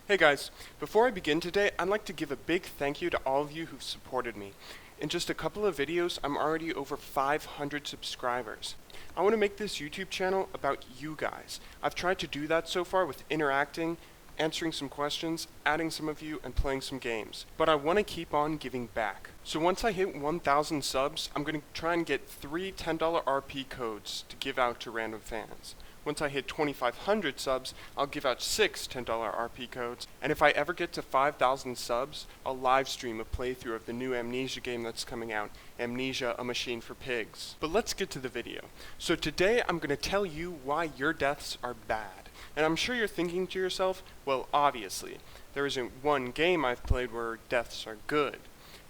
Hey guys, before I begin today, I'd like to give a big thank you to all of you who've supported me. In just a couple of videos, I'm already over 500 subscribers. I want to make this YouTube channel about you guys. I've tried to do that so far with interacting, answering some questions, adding some of you, and playing some games. But I want to keep on giving back. So once I hit 1,000 subs, I'm going to try and get 3 $10 RP codes to give out to random fans. Once I hit 2,500 subs, I'll give out 6 $10 RP codes, and if I ever get to 5,000 subs, I'll live stream a playthrough of the new Amnesia game that's coming out, Amnesia: A Machine for Pigs. But let's get to the video. So today I'm going to tell you why your deaths are bad. And I'm sure you're thinking to yourself, well, obviously, there isn't one game I've played where deaths are good.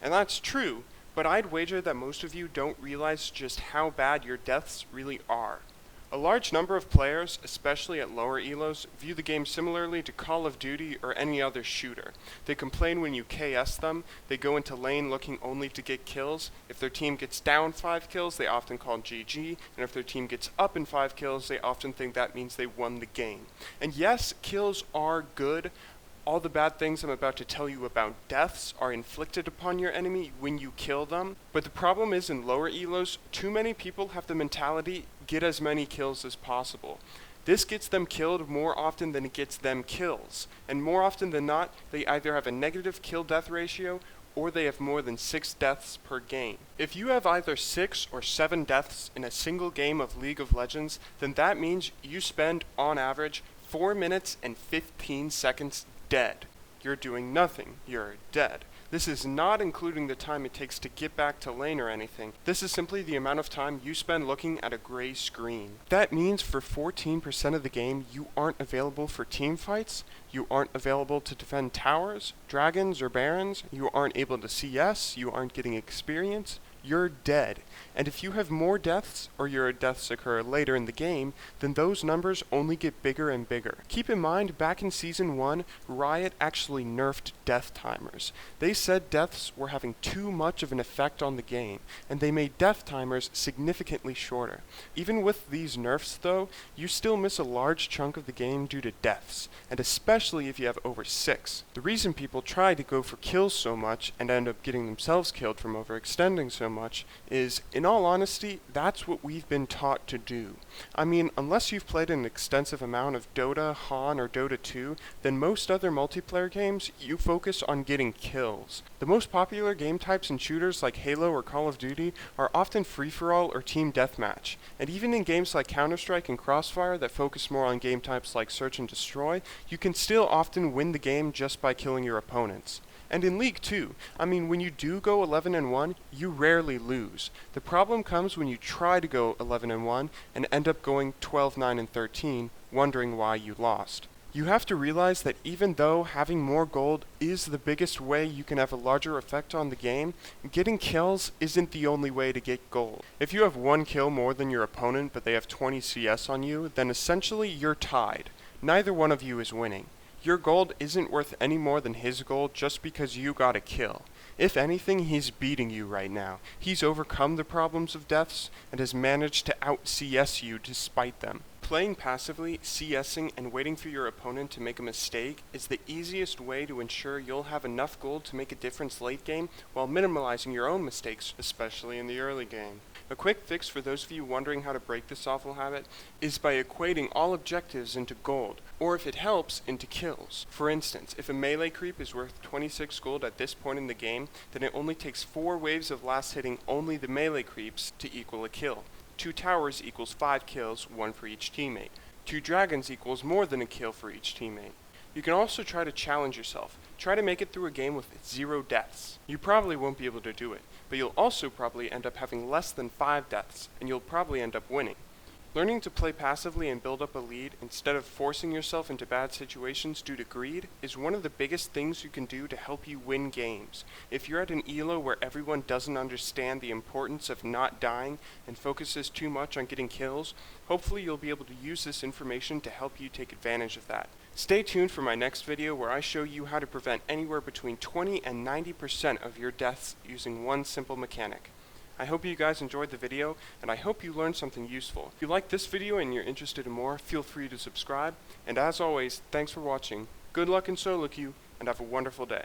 And that's true, but I'd wager that most of you don't realize just how bad your deaths really are. A large number of players, especially at lower elos, view the game similarly to Call of Duty or any other shooter. They complain when you KS them, they go into lane looking only to get kills. If their team gets down 5 kills, they often call GG, and if their team gets up in 5 kills, they often think that means they won the game. And yes, kills are good. All the bad things I'm about to tell you about deaths are inflicted upon your enemy when you kill them. But the problem is in lower elos, too many people have the mentality, get as many kills as possible. This gets them killed more often than it gets them kills. And more often than not, they either have a negative kill-death ratio or they have more than 6 deaths per game. If you have either 6 or 7 deaths in a single game of League of Legends, then that means you spend, on average, 4 minutes and 15 seconds dead. You're doing nothing. You're dead. This is not including the time it takes to get back to lane or anything. This is simply the amount of time you spend looking at a gray screen. That means for 14% of the game, you aren't available for team fights, you aren't available to defend towers, dragons, or barons, you aren't able to CS, you aren't getting experience. You're dead. And if you have more deaths, or your deaths occur later in the game, then those numbers only get bigger and bigger. Keep in mind, back in Season 1, Riot actually nerfed death timers. They said deaths were having too much of an effect on the game, and they made death timers significantly shorter. Even with these nerfs though, you still miss a large chunk of the game due to deaths, and especially if you have over 6. The reason people try to go for kills so much, and end up getting themselves killed from overextending so much, is, in all honesty, that's what we've been taught to do. I mean, unless you've played an extensive amount of Dota, Han, or Dota 2, then most other multiplayer games, you focus on getting kills. The most popular game types in shooters like Halo or Call of Duty are often free-for-all or team deathmatch, and even in games like Counter-Strike and Crossfire that focus more on game types like Search and Destroy, you can still often win the game just by killing your opponents. And in League too. I mean, when you do go 11-1, you rarely lose. The problem comes when you try to go 11-1 and end up going 12-9-13, wondering why you lost. You have to realize that even though having more gold is the biggest way you can have a larger effect on the game, getting kills isn't the only way to get gold. If you have 1 kill more than your opponent but they have 20 CS on you, then essentially you're tied. Neither one of you is winning. Your gold isn't worth any more than his gold just because you got a kill. If anything, he's beating you right now. He's overcome the problems of deaths and has managed to out-CS you despite them. Playing passively, CSing, and waiting for your opponent to make a mistake is the easiest way to ensure you'll have enough gold to make a difference late game while minimalizing your own mistakes, especially in the early game. A quick fix for those of you wondering how to break this awful habit is by equating all objectives into gold, or if it helps, into kills. For instance, if a melee creep is worth 26 gold at this point in the game, then it only takes 4 waves of last hitting only the melee creeps to equal a kill. 2 towers equals 5 kills, 1 for each teammate. 2 dragons equals more than a kill for each teammate. You can also try to challenge yourself. Try to make it through a game with 0 deaths. You probably won't be able to do it, but you'll also probably end up having less than 5 deaths, and you'll probably end up winning. Learning to play passively and build up a lead instead of forcing yourself into bad situations due to greed is one of the biggest things you can do to help you win games. If you're at an elo where everyone doesn't understand the importance of not dying and focuses too much on getting kills, hopefully you'll be able to use this information to help you take advantage of that. Stay tuned for my next video where I show you how to prevent anywhere between 20 and 90% of your deaths using one simple mechanic. I hope you guys enjoyed the video, and I hope you learned something useful. If you like this video and you're interested in more, feel free to subscribe, and as always, thanks for watching. Good luck in solo queue, and have a wonderful day.